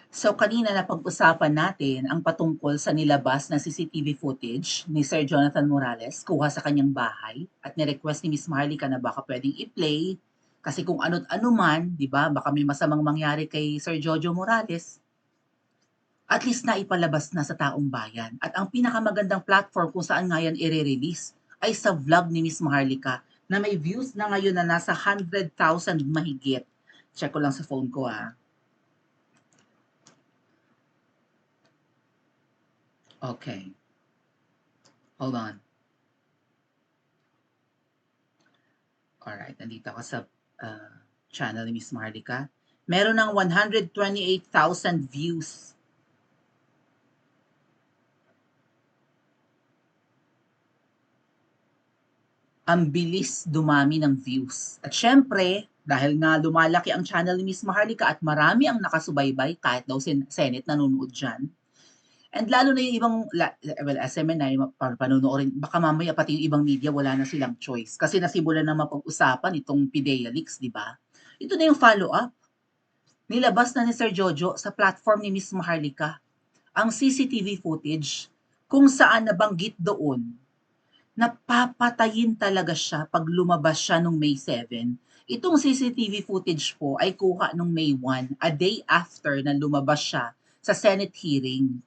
So kanina napag-usapan natin ang patungkol sa nilabas na CCTV footage ni Sir Jonathan Morales kuha sa kanyang bahay at ni-request ni Miss Maharlika na baka pwedeng i-play kasi kung ano't ano man, 'di ba, baka may masamang mangyari kay Sir Jojo Morales, at least naipalabas na sa taong bayan. At ang pinakamagandang platform kung saan nga yan ire-release ay sa vlog ni Miss Maharlika na may views na ngayon na nasa 100,000 mahigit. Check ko lang sa phone ko, ah. Okay, hold on. Alright, nandito ako sa channel ni Miss Maharlika. Meron ng 128,000 views. Ang bilis dumami ng views. At syempre, dahil nga lumalaki ang channel ni Miss Maharlika at marami ang nakasubaybay, kahit daw Senate nanonood dyan. And lalo na yung ibang, well, SMNI, panonoorin, baka mamaya pati yung ibang media wala na silang choice. Kasi nasimulan na mapag-usapan itong PIDEA leaks, di ba? Ito na yung follow-up. Nilabas na ni Sir Jojo sa platform ni Miss Maharlika ang CCTV footage kung saan nabanggit doon na papatayin talaga siya pag lumabas siya nung May 7. Itong CCTV footage po ay kuha nung May 1, a day after na lumabas siya sa Senate hearing.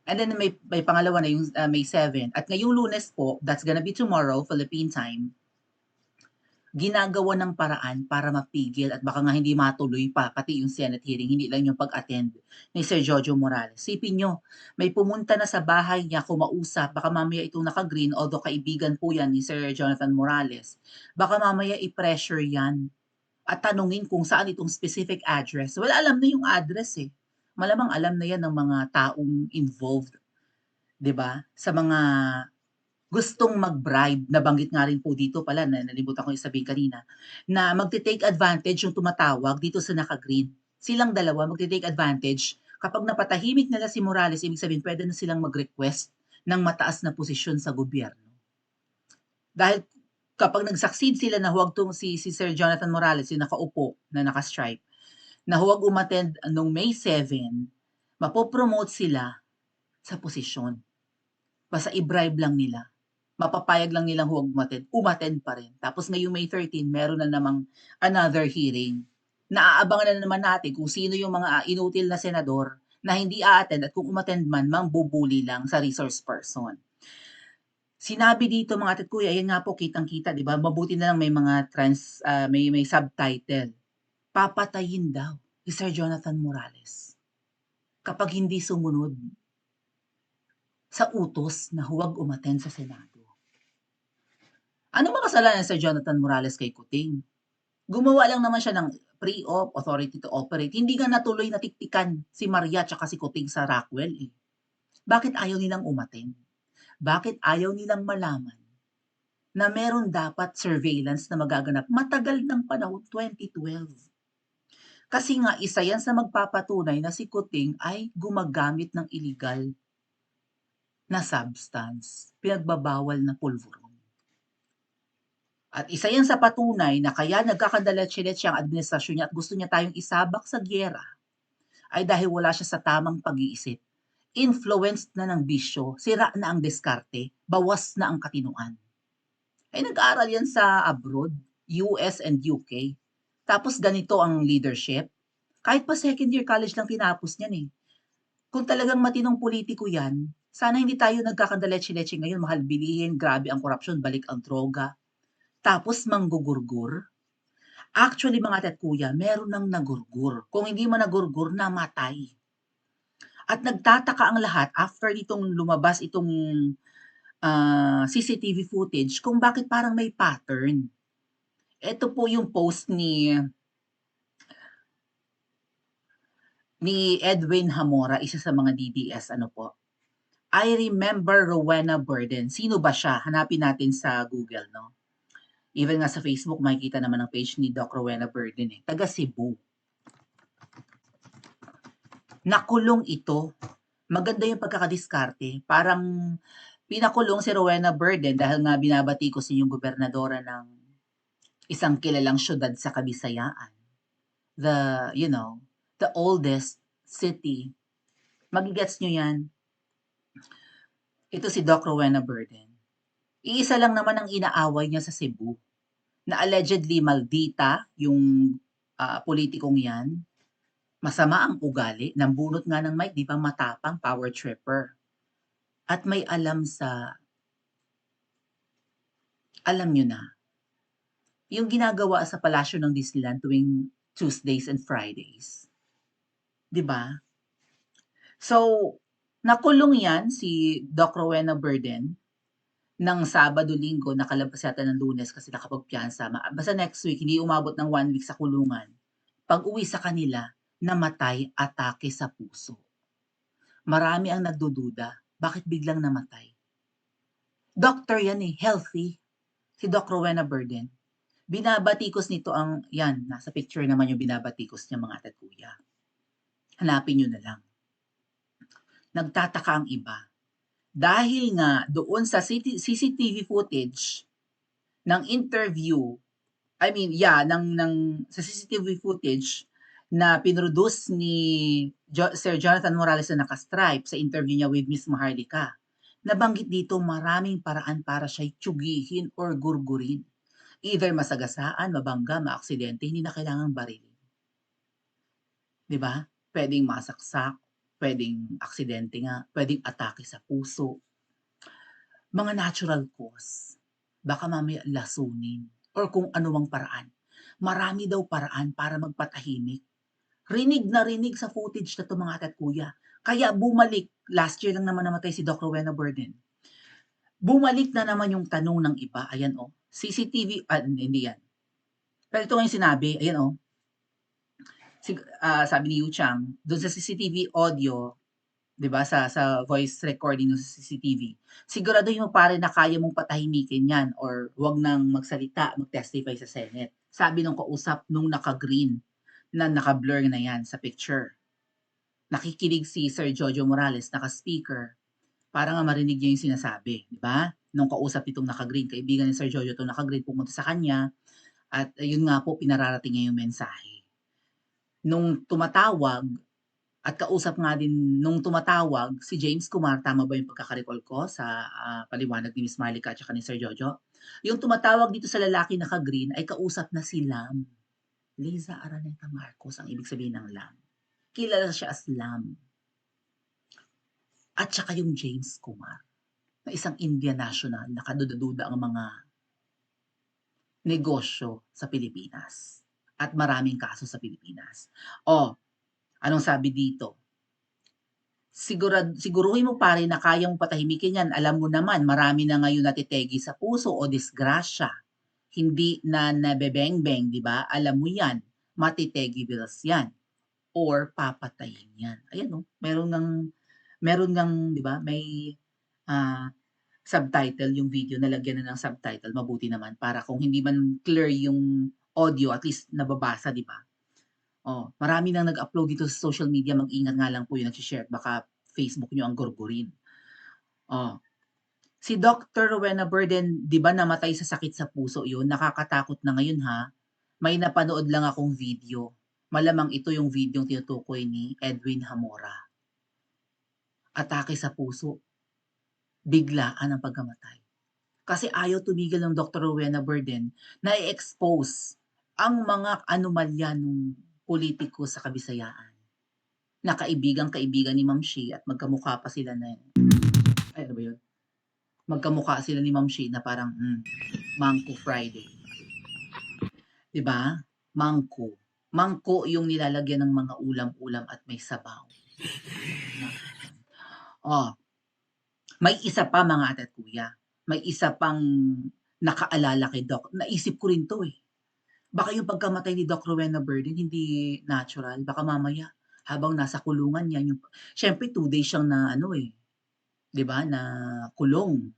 And then may pangalawa na yung May 7. At ngayong Lunes po, that's gonna be tomorrow, Philippine time, ginagawa ng paraan para mapigil at baka nga hindi matuloy pa pati yung Senate hearing, hindi lang yung pag-attend ni Sir Jojo Morales. Sipin nyo, may pumunta na sa bahay niya kumausap, baka mamaya itong naka-green, although kaibigan po yan ni Sir Jonathan Morales, baka mamaya i-pressure yan at tanungin kung saan itong specific address. Well, alam na yung address eh. Malamang alam na yan ng mga taong involved, 'di ba? Sa mga gustong mag-bribe, nabanggit nga rin po dito pala, na nalimutan ko yung sabihin kanina, na magte-take advantage yung tumatawag dito sa naka-green. Silang dalawa magte-take advantage. Kapag napatahimik nila si Morales, ibig sabihin pwede na silang mag-request ng mataas na posisyon sa gobyerno. Dahil kapag nag-succeed sila na huwag tong si Sir Jonathan Morales, yung nakaupo na naka-stripe, na huwag umattend nung May 7, mapopromote sila sa posisyon. Basta i-bribe lang nila. Mapapayag lang nilang huwag umattend pa rin. Tapos ngayong May 13, meron na namang another hearing. Naaabangan na naman natin kung sino yung mga inutil na senador na hindi a-attend at kung umattend man, mambubuli lang sa resource person. Sinabi dito mga ate at kuya, ayan nga po kitang-kita, 'di ba? Mabuti na lang may mga may subtitle. Papatayin daw si Sir Jonathan Morales kapag hindi sumunod sa utos na huwag umattend sa Senado. Ano ba kasalanan ni Sir Jonathan Morales kay Kuting? Gumawa lang naman siya ng pre-op, authority to operate. Hindi nga natuloy natiktikan si Maria tsaka si Kuting sa Rockwell eh. Bakit ayaw nilang umattend? Bakit ayaw nilang malaman na meron dapat surveillance na magaganap matagal ng panahon, 2012? Kasi nga isa yan sa magpapatunay na si Kuting ay gumagamit ng illegal na substance, pinagbabawal na pulburon. At isa yan sa patunay na kaya nagkakadaletsi-letsi ang administrasyon niya at gusto niya tayong isabak sa giyera ay dahil wala siya sa tamang pag-iisip. Influenced na ng bisyo, sira na ang diskarte, bawas na ang katinuan. Ay nag-aaral yan sa abroad, US and UK. Tapos ganito ang leadership. Kahit pa second year college lang tinapos niyan eh. Kung talagang matinong politiko yan, sana hindi tayo nagkakadaletsi-letsi ngayon, mahal bilihin, grabe ang korupsyon, balik ang droga. Tapos manggugurgur. Actually mga ate at kuya, meron ng nagurgur. Kung hindi man nagurgur, namatay. At nagtataka ang lahat after nitong lumabas itong CCTV footage kung bakit parang may pattern. Ito po yung post ni Edwin Hamora, isa sa mga DDS ano po. I remember Rowena Burden. Sino ba siya? Hanapin natin sa Google, no? Even nga sa Facebook, makikita naman ang page ni Doc Rowena Burden eh. Taga Cebu. Nakulong ito. Maganda yung pagkakadiskarte. Parang pinakulong si Rowena Burden dahil nga binabati ko sa inyong gobernadora ng isang kilalang syudad sa Kabisayaan. The, you know, the oldest City, magigets nyo yan, ito si Doc Rowena Burden. Iisa lang naman ang inaaway niya sa Cebu, na allegedly maldita yung politikong yan. Masama ang ugali, nambunot nga ng mic, di ba matapang, power tripper. At may alam alam nyo na, yung ginagawa sa palasyo ng Disneyland tuwing Tuesdays and Fridays. Di ba? So, nakulong yan si Doc Rowena Burden ng Sabado, Linggo, nakalabas yata ng Lunes kasi nakapagpiyansa. Basta next week, hindi umabot ng 1 week sa kulungan. Pag-uwi sa kanila, namatay, atake sa puso. Marami ang nagdududa, bakit biglang namatay? Doctor yan healthy. Si Doc Rowena Burden. Binabatikos nito yan, nasa picture naman yung binabatikos niya mga ate at kuya. Hanapin nyo na lang. Nagtataka ang iba. Dahil nga doon sa CCTV footage ng interview, sa CCTV footage na pinroduce ni Sir Jonathan Morales na naka-stripe sa interview niya with Miss Maharlika, nabanggit dito maraming paraan para siya'y tsugihin or gurgurin. Either masagasaan, mabangga, maaksidente, hindi na kailangang barilin. Diba? Pwedeng masaksak, pwedeng aksidente nga, pwedeng atake sa puso. Mga natural cause. Baka mamaya lasunin or kung anumang paraan. Marami daw paraan para magpatahimik. Rinig na rinig sa footage na to mga ate at kuya. Kaya bumalik, last year lang naman namatay si Doc Rowena Burden. Bumalik na naman yung tanong ng iba. Ayan CCTV, hindi yan. Pero ito nga yung sinabi, ayan sabi ni Yu Chang, doon sa CCTV audio, 'di ba, sa voice recording ng CCTV, siguraduhin mo pare na kaya mong patahimikin 'yan or 'wag nang magsalita, mag-testify sa Senate. Sabi nung kausap nung naka-green na naka-blur na 'yan sa picture. Nakikinig si Sir Jojo Morales, naka-speaker, para nga marinig niya yung sinasabi, 'di ba? Nung kausap nitong naka-green, kaibigan ni Sir Jojo 'tong naka-green, pumunta sa kanya at ayun nga po pinararating niya yung mensahe. Nung tumatawag at kausap nga din nung tumatawag si James Kumar, tama ba yung pagkaka-recall ko sa paliwanag ni Miss Marlica at saka ni Sir Jojo? Yung tumatawag dito sa lalaki naka-green ay kausap na si Lam. Liza Araneta Marcos ang ibig sabihin ng Lam. Kilala siya as Lam. At saka yung James Kumar na isang Indian national na kaduda-duda ang mga negosyo sa Pilipinas at maraming kaso sa Pilipinas. Anong sabi dito? Siguruhin mo pare na kaya mong patahimikin yan. Alam mo naman, marami na ngayon natitegi sa puso o disgrasya. Hindi na nabebeng-beng, di ba? Alam mo yan, matitegi bills yan. Or papatayin yan. Ayan meron ng, di ba, may subtitle yung video, nalagyan na ng subtitle, mabuti naman para kung hindi man clear yung audio, at least nababasa, di ba? Marami nang nag-upload dito sa social media, mag-ingat nga lang po yung nag-share, baka Facebook nyo ang gurgurin. Si Dr. Rowena Burden, di ba namatay sa sakit sa puso yun? Nakakatakot na ngayon ha. May napanood lang akong video. Malamang ito yung video yung tinutukoy ni Edwin Hamora. Atake sa puso. Biglaan ang pagkamatay. Kasi ayaw tumigil ng Dr. Rowena Burden na i-expose ang mga anomalya ng politiko sa Kabisayaan. Na kaibigan ni Ma'am Shi at magkamukha pa sila na ano ba yun? Magkamukha sila ni Ma'am Shi na parang Mangko Friday. 'Di ba? Mangko. Mangko yung nilalagyan ng mga ulam-ulam at may sabaw. May isa pa mga ate at kuya. May isa pang nakaalala kay Doc. Naisip ko rin to Baka yung pagkamatay ni Doc Rowena Burden hindi natural. Baka mamaya habang nasa kulungan yan, syempre 2 days siyang na 'di ba, na kulong.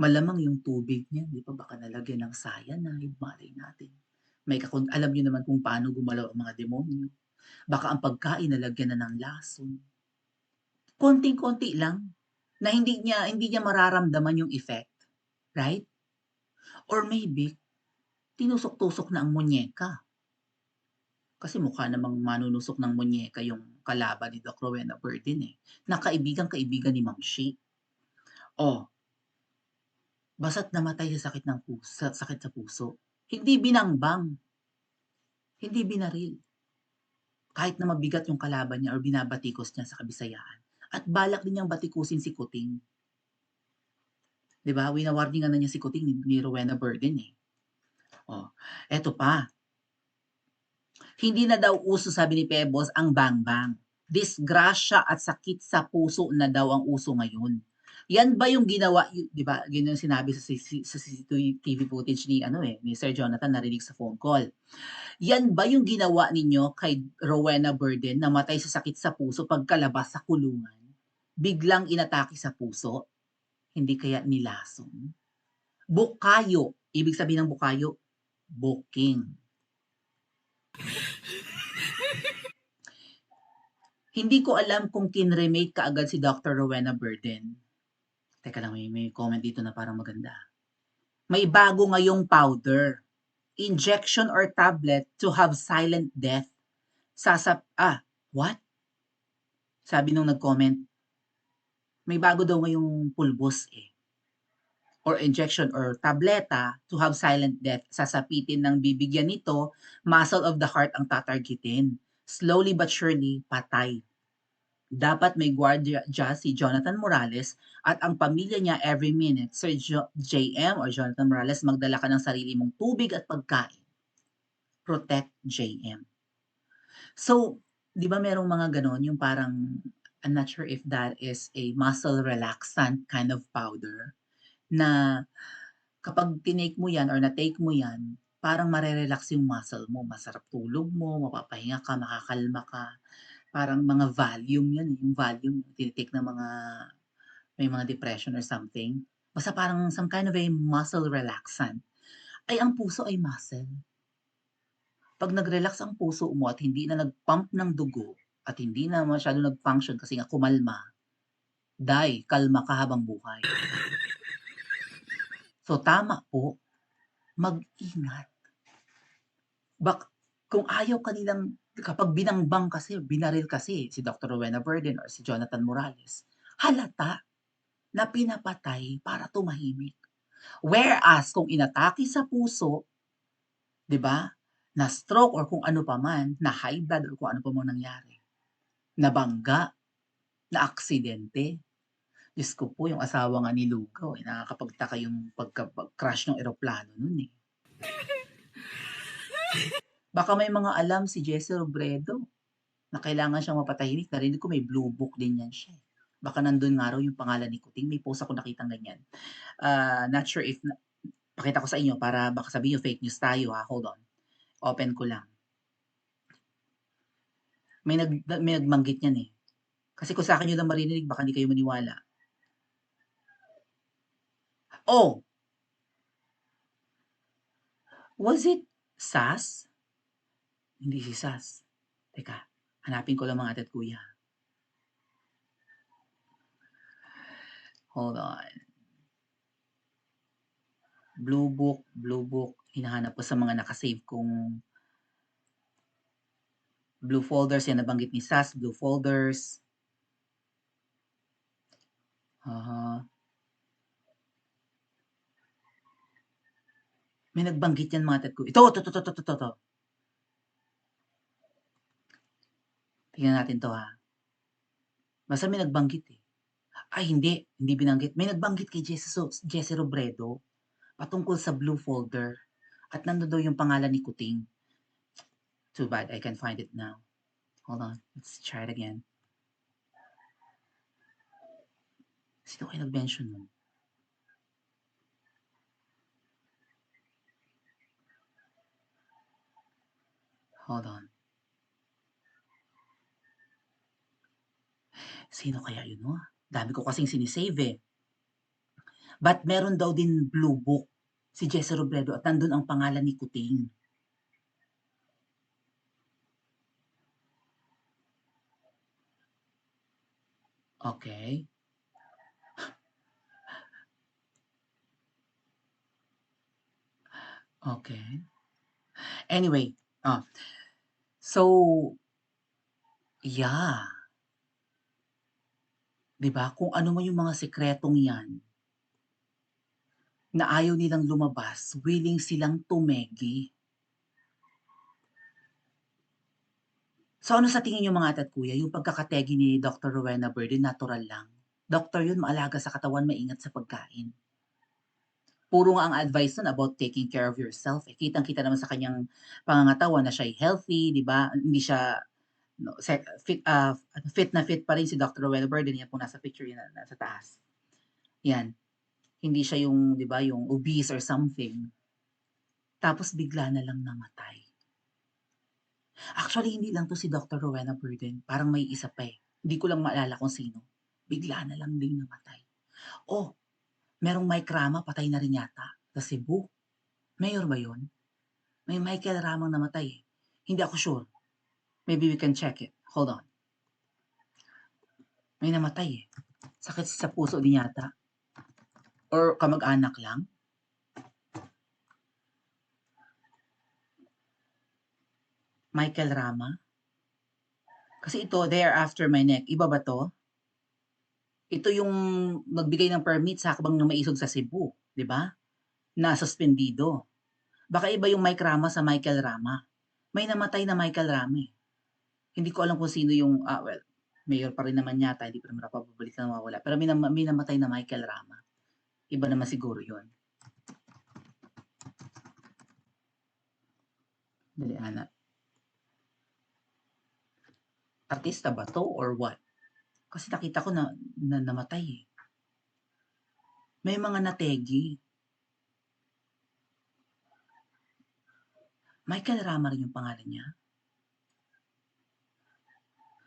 Malamang yung tubig niya, 'di ba, baka nalagyan ng cyanide, malay natin. Alam niyo naman kung paano gumalaw ang mga demonyo. Baka ang pagkain nalagyan na ng lason. Konting-konti lang na hindi niya mararamdaman yung effect, right? Or maybe tinusok-tusok na ang munyeka. Kasi mukha namang manunusok ng munyeka yung kalaban ni Doc Rowena Berdin, eh, na kaibigang-kaibigan ni Ma'am Shi. Oh, basta't namatay sa sakit sa puso. Hindi binangbang, hindi binaril, kahit na mabigat yung kalaban niya or binabatikos niya sa kabisayaan. At balak din niyang batikusin si Kuting. 'Di ba, wina-warningan na niya si Kuting ni Rowena Berdin, eh. Oh, eto pa, hindi na daw uso sabi ni Pebbles ang bangbang. Disgrasya at sakit sa puso na daw ang uso ngayon. Yan ba yung ginawa 'di ba, yun yung sinabi sa CCTV footage ni ano, eh, ni Sir Jonathan narinig sa phone call. Yan ba yung ginawa ninyo kay Rowena Berdin namatay sa sakit sa puso pagkalabas sa kulungan? Biglang inatake sa puso? Hindi kaya nilason? Bukayo, ibig sabihin ng bukayo, booking. Hindi ko alam kung kinremate kaagad si Dr. Rowena Berdin. Teka lang, may comment dito na parang maganda. May bago ngayong powder. Injection or tablet to have silent death. What? Sabi nung nag-comment, may bago daw ngayong pulbos eh. Or injection or tableta to have silent death. Sasapitin ng bibigyan nito, muscle of the heart ang tatargetin. Slowly but surely, patay. Dapat may gwardiya si Jonathan Morales at ang pamilya niya every minute. Sir JM or Jonathan Morales, magdala ka ng sarili mong tubig at pagkain. Protect JM. So, di ba merong mga ganon, yung parang, I'm not sure if that is a muscle relaxant kind of powder, na kapag tinake mo yan or na-take mo yan, parang marerelax yung muscle mo, masarap tulog mo, mapapahinga ka, makakalma ka. Parang mga Valium yun, eh, yung Valium tini-take ng mga may mga depression or something. Basta parang some kind of a muscle relaxant. Ay ang puso ay muscle. 'Pag nag-relax ang puso mo at hindi na nag-pump ng dugo at hindi na masyadong nag-function kasi nga kumalma, kalma ka habang buhay. So tama po, mag-ingat. Kung ayaw ka nilang kapag binangbang kasi, binaril kasi si Dr. Rowena Berdin or si Jonathan Morales, halata na pinapatay para tumahimik. Whereas kung inatake sa puso, 'di ba, na stroke or kung ano pa man, na high blood or kung ano pa man nangyari, nabangga, na aksidente, Diyos ko po yung asawa nga ni Lugaw, eh, nakakapagtaka yung crash ng eroplano nun, eh. Baka may mga alam si Jesse Robredo na kailangan siyang mapatahimik, narinig ko may blue book din yan siya, eh. Baka nandun nga raw yung pangalan ni Kuting, may post ako nakitang ganyan. Not sure if pakita ko sa inyo para baka sabihin niyo fake news tayo, ha, hold on. Open ko lang. May nagbanggit niyan, eh. Kasi kung sa'kin niyo lang maririnig baka hindi kayo maniwala. Oh! Was it SAS? Hindi si SAS. Teka, hanapin ko lang mga ate at kuya. Hold on. Blue book, hinahanap ko sa mga naka-save kong blue folders, yan nabanggit ni SAS, blue folders. May nagbanggit yan mga ate at kuya. Ito. Tingnan natin 'to, ha. Basta may nagbanggit, eh. Ay hindi binanggit. May nagbanggit kay Jesse Robredo patungkol sa blue folder at nandun daw yung pangalan ni Kuting. Too bad I can't find it now. Hold on, let's try it again. Sino kaya nag-mention nun? Hold on. Sino kaya yun, 'no? Dami ko kasing sinisave, eh. But meron daw din blue book si Jesse Robredo at nandun ang pangalan ni Kuting. Okay. Okay. Anyway, so Yeah, 'di ba? Kung ano man yung mga sikretong 'yan na ayaw nilang lumabas, willing silang tumegi. So, ano sa tingin niyo mga ate at kuya, yung pagkakategi ni Dr. Rowena Verde natural lang? Doktor yun, maalaga sa katawan, maingat sa pagkain. Puro nga ang advice nun about taking care of yourself, eh, kitang-kita naman sa kanyang pangangatawan na siya'y healthy, 'di ba? Hindi siya no, fit na fit pa rin si Dr. Rowena Verde, yan po nasa picture yan na nasa taas. Yan, hindi siya yung 'di ba, yung obese or something, tapos bigla na lang namatay. Actually, hindi lang 'to si Dr. Rowena Burden, parang may isa pa, eh. Hindi ko lang maalala kung sino. Bigla na lang din namatay. Oh, merong Mike Rama, patay na rin yata sa Cebu. Mayor ba 'yun? May Michael Ramang namatay, eh. Hindi ako sure. Maybe we can check it. Hold on. May namatay, eh. Sakit sa puso din yata or kamag-anak lang. Michael Rama? Kasi ito, "They are after my neck." Iba ba 'to? Ito yung nagbigay ng permit sa hakbang ng maisog sa Cebu, 'di ba? Na suspendido. Baka iba yung Mike Rama sa Michael Rama. May namatay na Michael Rama, eh. Hindi ko alam kung sino yung, well, mayor pa rin naman yata, hindi pa naman napapabalik na nawawala. Pero may namatay na Michael Rama. Iba naman siguro yun. Dali, hanap. Artista ba to or what? Kasi nakita ko na namatay, eh. May mga nategi. Michael Rama rin yung pangalan niya.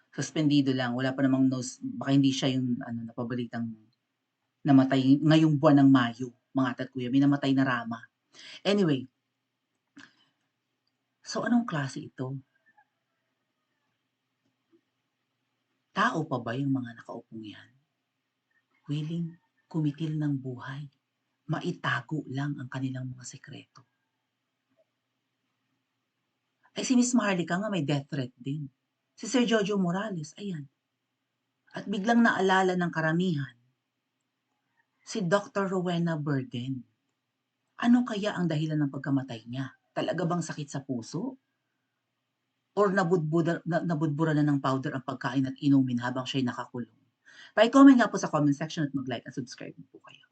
Suspendido lang, wala pa namang news, baka hindi siya yung ano, napabalitang namatay ngayong buwan ng Mayo, mga ate at kuya, may namatay na Rama. Anyway, so anong klase ito? Tao pa ba yung mga nakaupong yan? Willing kumitil ng buhay, maitago lang ang kanilang mga sekreto. Ay si Miss Maharlika nga may death threat din. Si Sir Jojo Morales, ayan. At biglang naalala ng karamihan, si Dr. Rowena Burden. Ano kaya ang dahilan ng pagkamatay niya? Talaga bang sakit sa puso? Or nabudbura na ng powder ang pagkain at inumin habang siya'y nakakulong? Pa-comment nga po sa comment section at mag-like at subscribe po kayo.